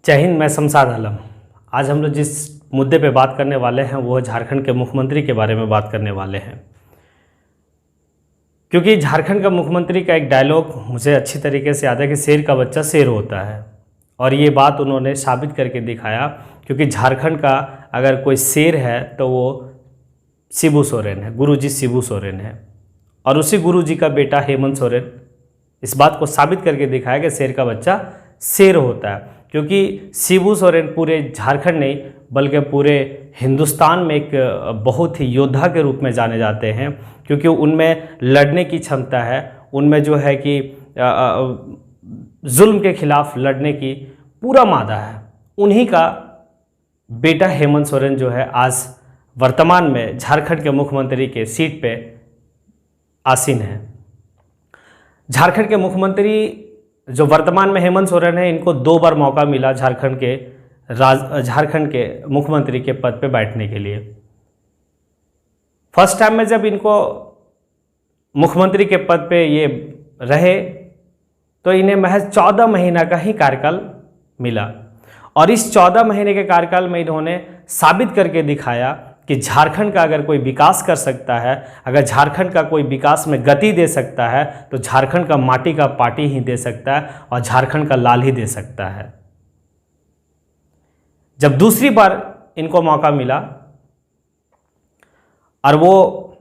जय हिंद। मैं शमशाद आलम। आज हम लोग जिस मुद्दे पे बात करने वाले हैं वो झारखंड के मुख्यमंत्री के बारे में बात करने वाले हैं, क्योंकि झारखंड का मुख्यमंत्री का एक डायलॉग मुझे अच्छी तरीके से याद है कि शेर का बच्चा शेर होता है, और ये बात उन्होंने साबित करके दिखाया। क्योंकि झारखंड का अगर कोई शेर है तो वो शिबू सोरेन है, गुरुजी शिबू सोरेन है, और उसी गुरुजी का बेटा हेमंत सोरेन इस बात को साबित करके दिखाया कि शेर का बच्चा शेर होता है। क्योंकि शिबू सोरेन पूरे झारखंड नहीं बल्कि पूरे हिंदुस्तान में एक बहुत ही योद्धा के रूप में जाने जाते हैं, क्योंकि उनमें लड़ने की क्षमता है, उनमें जो है कि जुल्म के खिलाफ लड़ने की पूरा मादा है। उन्हीं का बेटा हेमंत सोरेन जो है आज वर्तमान में झारखंड के मुख्यमंत्री के सीट पे आसीन है। झारखंड के मुख्यमंत्री जो वर्तमान में हेमंत सोरेन है, इनको 2 बार मौका मिला झारखंड के मुख्यमंत्री के पद पे बैठने के लिए। फर्स्ट टाइम में जब इनको मुख्यमंत्री के पद पे ये रहे तो इन्हें महज 14 महीना का ही कार्यकाल मिला, और इस 14 महीने के कार्यकाल में इन्होंने साबित करके दिखाया कि झारखंड का अगर कोई विकास कर सकता है, अगर झारखंड का कोई विकास में गति दे सकता है, तो झारखंड का माटी का पाटी ही दे सकता है और झारखंड का लाल ही दे सकता है। जब दूसरी बार इनको मौका मिला, और वो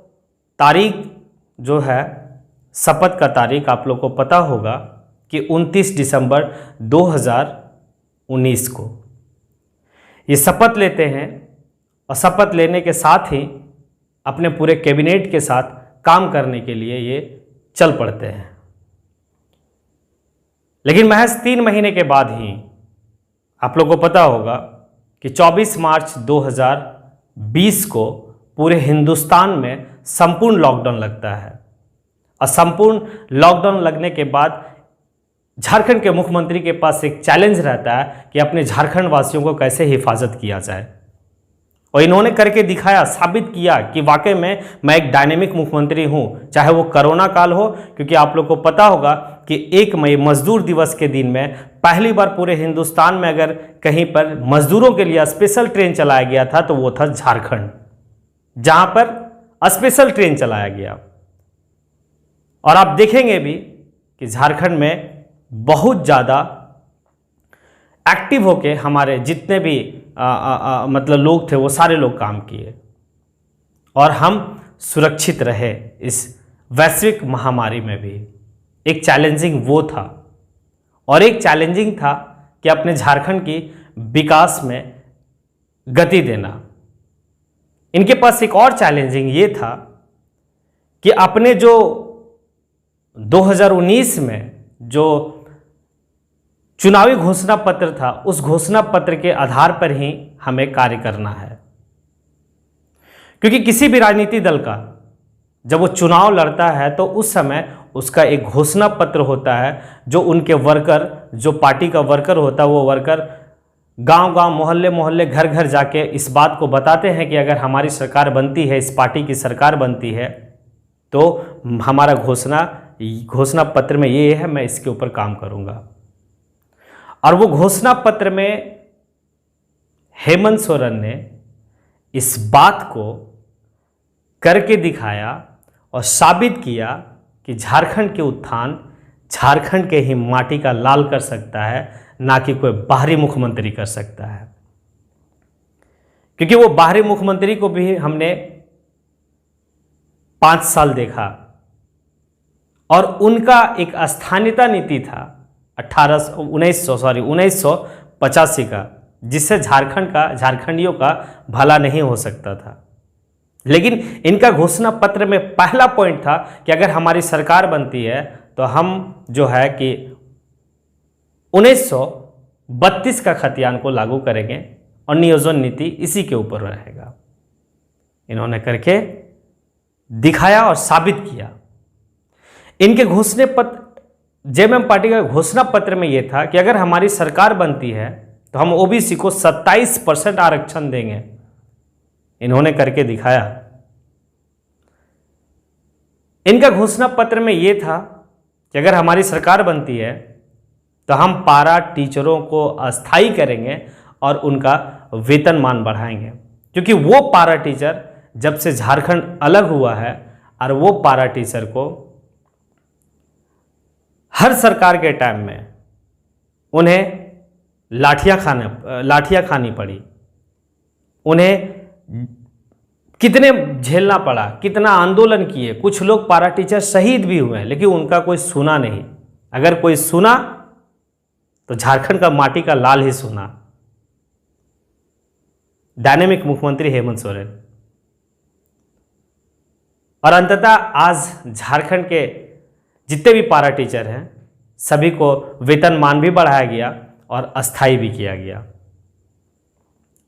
तारीख जो है शपथ का तारीख आप लोग को पता होगा कि 29 दिसंबर 2019 को ये शपथ लेते हैं, और शपथ लेने के साथ ही अपने पूरे कैबिनेट के साथ काम करने के लिए ये चल पड़ते हैं। लेकिन महज 3 महीने के बाद ही आप लोगों को पता होगा कि 24 मार्च 2020 को पूरे हिंदुस्तान में संपूर्ण लॉकडाउन लगता है, और संपूर्ण लॉकडाउन लगने के बाद झारखंड के मुख्यमंत्री के पास एक चैलेंज रहता है कि अपने झारखंड वासियों को कैसे हिफाजत किया जाए। और इन्होंने करके दिखाया, साबित किया कि वाकई में मैं एक डायनेमिक मुख्यमंत्री हूं, चाहे वो कोरोना काल हो। क्योंकि आप लोग को पता होगा कि 1 मई मजदूर दिवस के दिन में पहली बार पूरे हिंदुस्तान में अगर कहीं पर मजदूरों के लिए स्पेशल ट्रेन चलाया गया था तो वो था झारखंड, जहां पर स्पेशल ट्रेन चलाया गया। और आप देखेंगे भी कि झारखंड में बहुत ज़्यादा एक्टिव होके हमारे जितने भी मतलब लोग थे वो सारे लोग काम किए, और हम सुरक्षित रहे इस वैश्विक महामारी में भी। एक चैलेंजिंग वो था, और एक चैलेंजिंग था कि अपने झारखंड की विकास में गति देना। इनके पास एक और चैलेंजिंग ये था कि अपने जो 2019 में जो चुनावी घोषणा पत्र था, उस घोषणा पत्र के आधार पर ही हमें कार्य करना है। क्योंकि किसी भी राजनीतिक दल का जब वो चुनाव लड़ता है तो उस समय उसका एक घोषणा पत्र होता है, जो उनके वर्कर, जो पार्टी का वर्कर होता है, वो वर्कर गांव-गांव, मोहल्ले-मोहल्ले, घर-घर जाके इस बात को बताते हैं कि अगर हमारी सरकार बनती है, इस पार्टी की सरकार बनती है, तो हमारा घोषणा पत्र में ये है, मैं इसके ऊपर काम करूंगा। और वो घोषणा पत्र में हेमंत सोरेन ने इस बात को करके दिखाया और साबित किया कि झारखंड के उत्थान झारखंड के ही माटी का लाल कर सकता है, ना कि कोई बाहरी मुख्यमंत्री कर सकता है। क्योंकि वो बाहरी मुख्यमंत्री को भी हमने 5 साल देखा, और उनका एक स्थानीयता नीति था 1985 का, जिससे झारखंडियों का भला नहीं हो सकता था। लेकिन इनका घोषणा पत्र में पहला पॉइंट था कि अगर हमारी सरकार बनती है तो हम जो है कि 1932 का खतियान को लागू करेंगे, और नियोजन नीति इसी के ऊपर रहेगा। इन्होंने करके दिखाया और साबित किया। इनके घोषणा पत्र, जेएमएम पार्टी का घोषणा पत्र में यह था कि अगर हमारी सरकार बनती है तो हम ओबीसी को 27% आरक्षण देंगे। इन्होंने करके दिखाया। इनका घोषणा पत्र में यह था कि अगर हमारी सरकार बनती है तो हम पारा टीचरों को अस्थायी करेंगे और उनका वेतनमान बढ़ाएंगे, क्योंकि वो पारा टीचर जब से झारखंड अलग हुआ है और वो पारा टीचर को हर सरकार के टाइम में उन्हें लाठियाँ खानी पड़ी, उन्हें कितने झेलना पड़ा, कितना आंदोलन किए, कुछ लोग पारा टीचर शहीद भी हुए, लेकिन उनका कोई सुना नहीं। अगर कोई सुना तो झारखंड का माटी का लाल ही सुना, डायनेमिक मुख्यमंत्री हेमंत सोरेन। और अंततः आज झारखंड के जितने भी पारा टीचर हैं सभी को वेतनमान भी बढ़ाया गया और अस्थायी भी किया गया।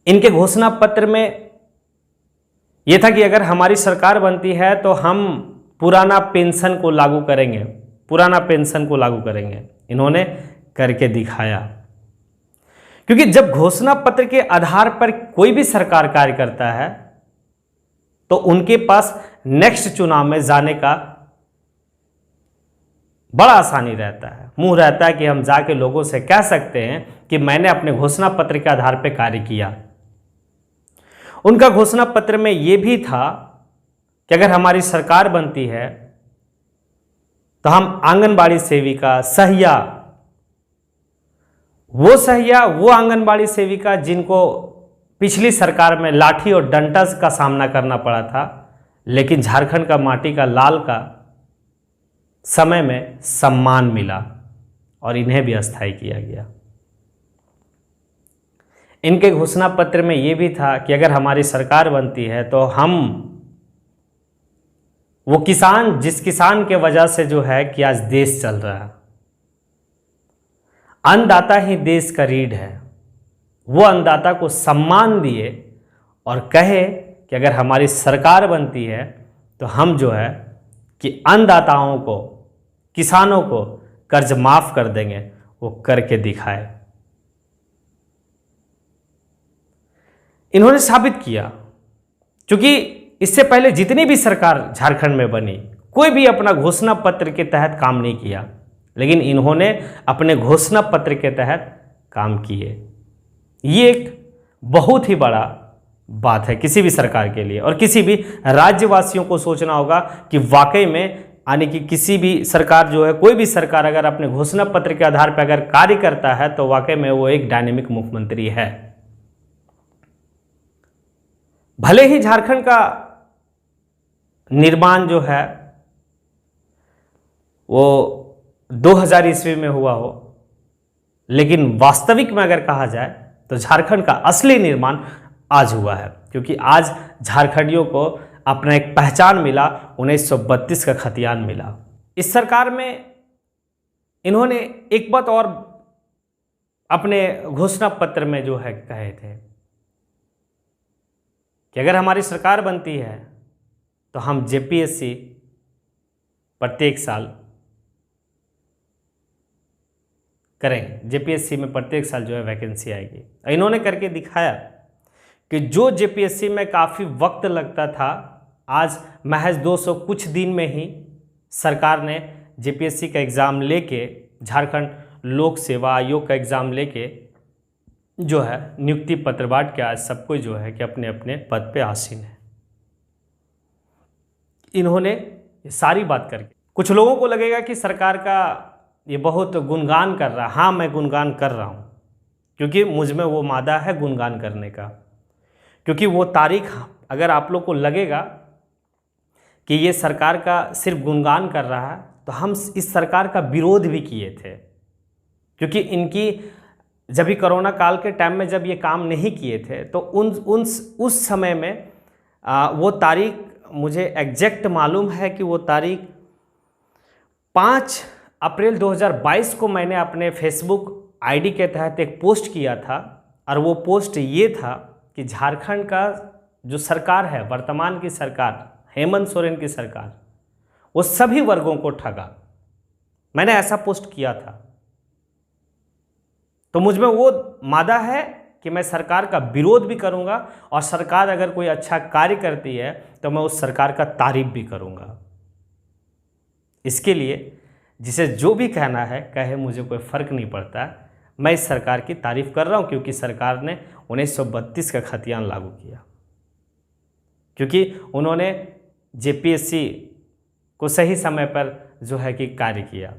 इनके घोषणा पत्र में यह था कि अगर हमारी सरकार बनती है तो हम पुराना पेंशन को लागू करेंगे, पुराना पेंशन को लागू करेंगे। इन्होंने करके दिखाया, क्योंकि जब घोषणा पत्र के आधार पर कोई भी सरकार कार्य करता है तो उनके पास नेक्स्ट चुनाव में जाने का बड़ा आसानी रहता है, मुंह रहता है कि हम जाके लोगों से कह सकते हैं कि मैंने अपने घोषणा पत्र के आधार पर कार्य किया। उनका घोषणा पत्र में यह भी था कि अगर हमारी सरकार बनती है तो हम आंगनबाड़ी सेविका, सहिया, वो आंगनबाड़ी सेविका जिनको पिछली सरकार में लाठी और डंडा का सामना करना पड़ा था, लेकिन झारखंड का माटी का लाल का समय में सम्मान मिला और इन्हें भी अस्थायी किया गया। इनके घोषणा पत्र में यह भी था कि अगर हमारी सरकार बनती है तो हम वो किसान, जिस किसान के वजह से जो है कि आज देश चल रहा है, अन्नदाता ही देश का रीढ़ है, वो अन्नदाता को सम्मान दिए और कहे कि अगर हमारी सरकार बनती है तो हम जो है कि अन्नदाताओं को, किसानों को कर्ज माफ कर देंगे। वो करके दिखाए। इन्होंने साबित किया, क्योंकि इससे पहले जितनी भी सरकार झारखंड में बनी, कोई भी अपना घोषणा पत्र के तहत काम नहीं किया, लेकिन इन्होंने अपने घोषणा पत्र के तहत काम किए। ये एक बहुत ही बड़ा बात है किसी भी सरकार के लिए, और किसी भी राज्यवासियों को सोचना होगा कि वाकई में, यानी कि किसी भी सरकार जो है, कोई भी सरकार अगर अपने घोषणा पत्र के आधार पर अगर कार्य करता है तो वाकई में वो एक डायनेमिक मुख्यमंत्री है। भले ही झारखंड का निर्माण जो है वो 2000 ईस्वी में हुआ हो, लेकिन वास्तविक में अगर कहा जाए तो झारखंड का असली निर्माण आज हुआ है, क्योंकि आज झारखंडियों को अपना एक पहचान मिला, 1932 का खतियान मिला। इस सरकार में इन्होंने एक बात और अपने घोषणा पत्र में जो है कहे थे कि अगर हमारी सरकार बनती है तो हम जेपीएससी प्रत्येक साल करेंगे, जेपीएससी में प्रत्येक साल जो है वैकेंसी आएगी। इन्होंने करके दिखाया कि जो जेपीएससी में काफ़ी वक्त लगता था, आज महज 200 कुछ दिन में ही सरकार ने जेपीएससी का एग्ज़ाम लेके, झारखंड लोक सेवा आयोग का एग्ज़ाम लेके जो है नियुक्ति पत्र बांट के आज सबको जो है कि अपने अपने पद पे आसीन है। इन्होंने ये सारी बात करके, कुछ लोगों को लगेगा कि सरकार का ये बहुत गुणगान कर रहा है। हाँ, मैं गुणगान कर रहा हूँ, क्योंकि मुझ में वो मादा है गुणगान करने का। क्योंकि वो तारीख, अगर आप लोग को लगेगा कि ये सरकार का सिर्फ गुणगान कर रहा है, तो हम इस सरकार का विरोध भी किए थे, क्योंकि इनकी जब भी कोरोना काल के टाइम में जब ये काम नहीं किए थे तो उस समय में वो तारीख मुझे एग्जैक्ट मालूम है कि वो तारीख 5 अप्रैल 2022 को मैंने अपने फेसबुक आईडी के तहत एक पोस्ट किया था, और वो पोस्ट ये था कि झारखंड का जो सरकार है, वर्तमान की सरकार, हेमंत सोरेन की सरकार, वो सभी वर्गों को ठगा। मैंने ऐसा पोस्ट किया था। तो मुझ में वो मादा है कि मैं सरकार का विरोध भी करूंगा, और सरकार अगर कोई अच्छा कार्य करती है तो मैं उस सरकार का तारीफ भी करूंगा। इसके लिए जिसे जो भी कहना है कहे, मुझे कोई फ़र्क नहीं पड़ता। मैं इस सरकार की तारीफ़ कर रहा हूँ क्योंकि सरकार ने 1932 का खतियान लागू किया, क्योंकि उन्होंने जेपीएससी को सही समय पर जो है कि कार्य किया।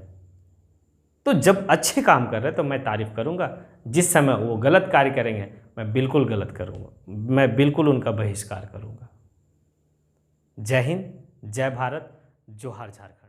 तो जब अच्छे काम कर रहे तो मैं तारीफ़ करूँगा, जिस समय वो गलत कार्य करेंगे मैं बिल्कुल गलत करूँगा, मैं बिल्कुल उनका बहिष्कार करूँगा। जय हिंद, जय भारत, जोहार झारखंड।